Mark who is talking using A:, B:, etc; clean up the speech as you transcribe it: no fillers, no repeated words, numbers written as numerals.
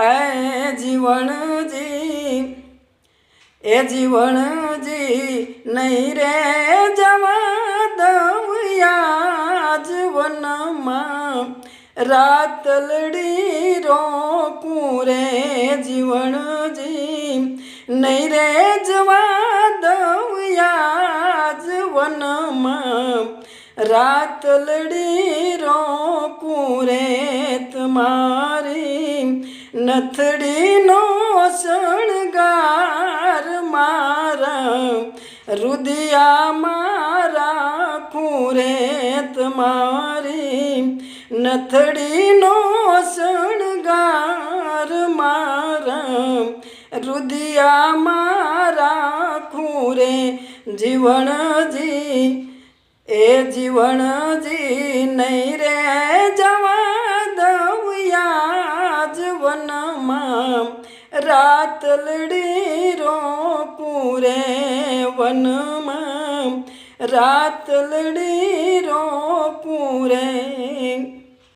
A: ऐ जीवन जी ए जीवन जी नहीं रे जवा दऊं आज वन में रात लड़ी रोकूं रे जीवन जी नहीं रे जवा दऊं आज वन में रात लड़ी रोकूं रे तुम्हारी नथड़ी नो शणगार मारा रुदिया मारा खूरे तुम्हारी नथड़ी नो शणगार मारा रुदिया मारा खूरे जीवन जी ए जीवन जी नहीं रे जवा दऊं आज वन में रात लड़ी रोकूं रे वन में रात लड़ी रोकूं रे।